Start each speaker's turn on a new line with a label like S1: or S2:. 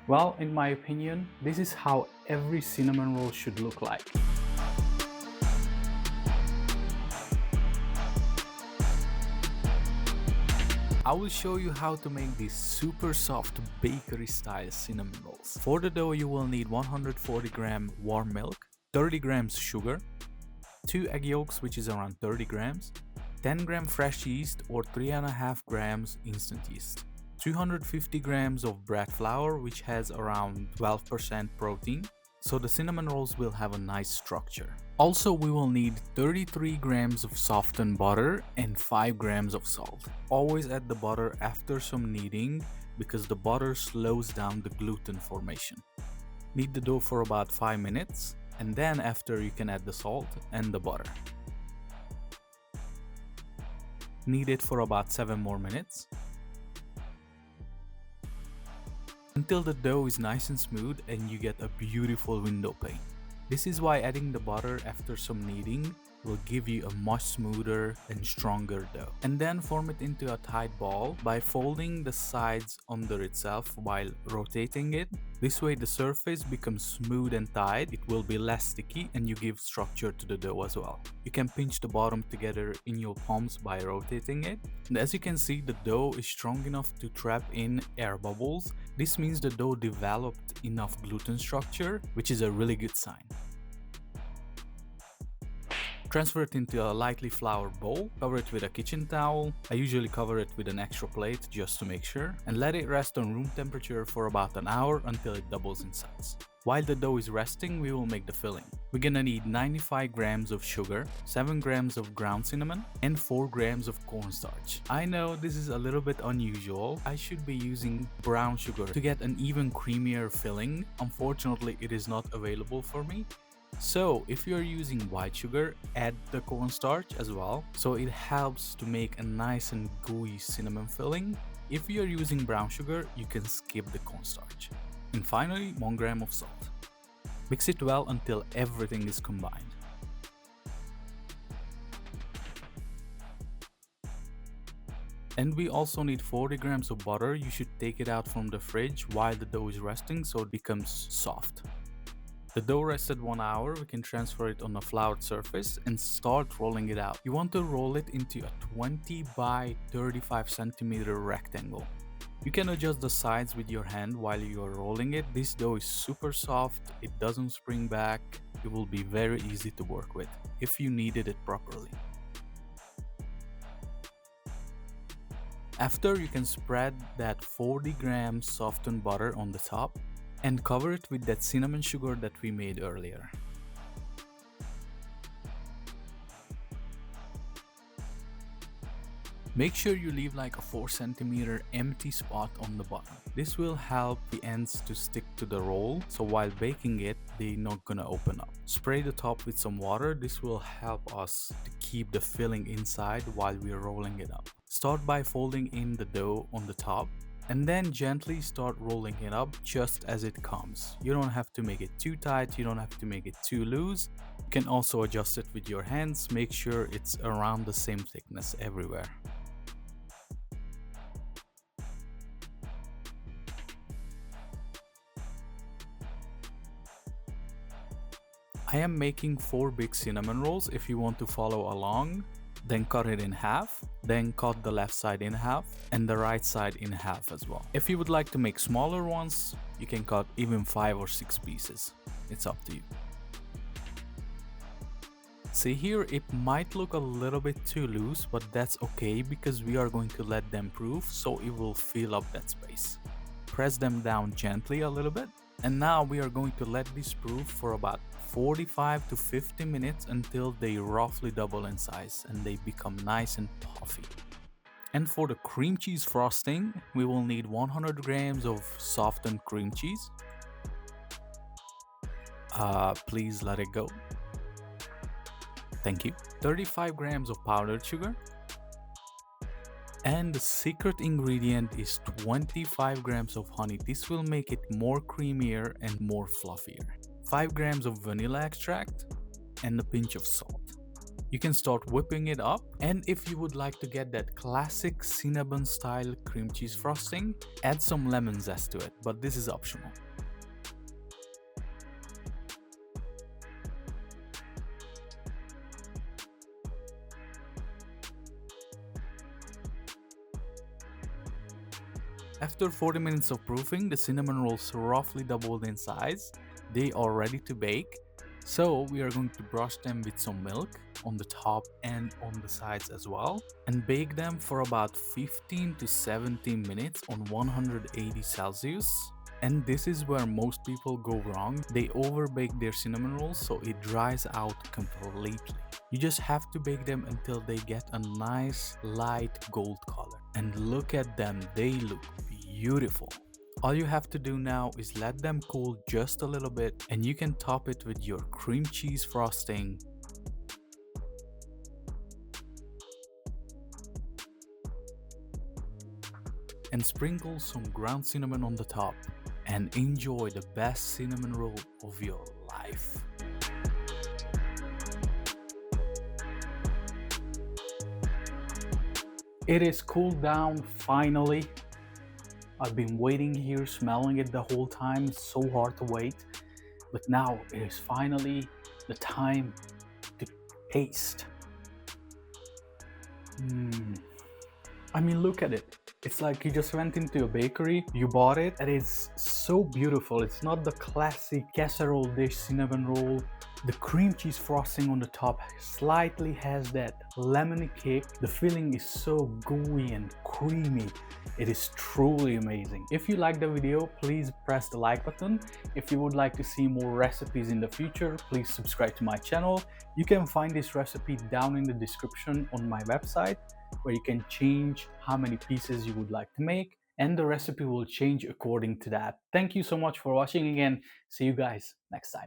S1: Well, in my opinion, this is how every cinnamon roll should look like. I will show you how to make these super soft bakery style cinnamon rolls. For the dough you will need 140 gram warm milk, 30 grams sugar, 2 egg yolks which is around 30 grams, 10 gram fresh yeast or 3.5 grams instant yeast, 250 grams of bread flour which has around 12% protein, so the cinnamon rolls will have a nice structure. Also, we will need 33 grams of softened butter and 5 grams of salt. Always add the butter after some kneading because the butter slows down the gluten formation. Knead the dough for about 5 minutes and then after you can add the salt and the butter. Knead it for about 7 more minutes until the dough is nice and smooth and you get a beautiful window pane. This is why adding the butter after some kneading will give you a much smoother and stronger dough. And then form it into a tight ball by folding the sides under itself while rotating it. This way the surface becomes smooth and tight, it will be less sticky and you give structure to the dough as well. You can pinch the bottom together in your palms by rotating it. And as you can see, the dough is strong enough to trap in air bubbles. This means the dough developed enough gluten structure, which is a really good sign. Transfer it into a lightly floured bowl, cover it with a kitchen towel. I usually cover it with an extra plate just to make sure, and let it rest on room temperature for about an hour until it doubles in size. While the dough is resting, we will make the filling. We're gonna need 95 grams of sugar, 7 grams of ground cinnamon, and 4 grams of cornstarch. I know this is a little bit unusual. I should be using brown sugar to get an even creamier filling. Unfortunately, it is not available for me. So if you're using white sugar, add the cornstarch as well, so it helps to make a nice and gooey cinnamon filling. If you're using brown sugar, you can skip the cornstarch. And finally, 1 gram of salt. Mix it well until everything is combined. And we also need 40 grams of butter. You should take it out from the fridge while the dough is resting so it becomes soft. The dough rested 1 hour, we can transfer it on a floured surface and start rolling it out. You want to roll it into a 20 by 35 centimeter rectangle. You can adjust the sides with your hand while you are rolling it. This dough is super soft, it doesn't spring back, it will be very easy to work with if you kneaded it properly. After, you can spread that 40 grams softened butter on the top and cover it with that cinnamon sugar that we made earlier. Make sure you leave like a 4 centimeter empty spot on the bottom. This will help the ends to stick to the roll, so while baking it, they're not gonna open up. Spray the top with some water. This will help us to keep the filling inside while we're rolling it up. Start by folding in the dough on the top and then gently start rolling it up just as it comes. You don't have to make it too tight, you don't have to make it too loose. You can also adjust it with your hands, make sure it's around the same thickness everywhere. I am making 4 big cinnamon rolls. If you want to follow along, then cut it in half, then cut the left side in half and the right side in half as well. If you would like to make smaller ones, you can cut even 5 or 6 pieces. It's up to you. See here, it might look a little bit too loose, but that's okay because we are going to let them proof, so it will fill up that space. Press them down gently a little bit. And now we are going to let these proof for about 45 to 50 minutes until they roughly double in size and they become nice and puffy. And for the cream cheese frosting, we will need 100 grams of softened cream cheese. Please let it go. Thank you. 35 grams of powdered sugar. And the secret ingredient is 25 grams of honey. This will make it more creamier and more fluffier. 5 grams of vanilla extract and a pinch of salt. You can start whipping it up, and if you would like to get that classic cinnamon style cream cheese frosting, add some lemon zest to it, but this is optional. After 40 minutes of proofing, the cinnamon rolls roughly doubled in size. They are ready to bake. So we are going to brush them with some milk on the top and on the sides as well, and bake them for about 15 to 17 minutes on 180 Celsius. And this is where most people go wrong. They overbake their cinnamon rolls so it dries out completely. You just have to bake them until they get a nice light gold color. And look at them, they look beautiful. All you have to do now is let them cool just a little bit, and you can top it with your cream cheese frosting. And sprinkle some ground cinnamon on the top, and enjoy the best cinnamon roll of your life. It is cooled down finally. I've been waiting here, smelling it the whole time. It's so hard to wait. But now it is finally the time to taste. I mean, look at it. It's like you just went into a bakery, you bought it, and it's so beautiful. It's not the classic casserole dish cinnamon roll. The cream cheese frosting on the top slightly has that lemony kick. The filling is so gooey and creamy. It is truly amazing. If you liked the video, please press the like button. If you would like to see more recipes in the future, please subscribe to my channel. You can find this recipe down in the description on my website, where you can change how many pieces you would like to make, and the recipe will change according to that. Thank you so much for watching again. See you guys next time.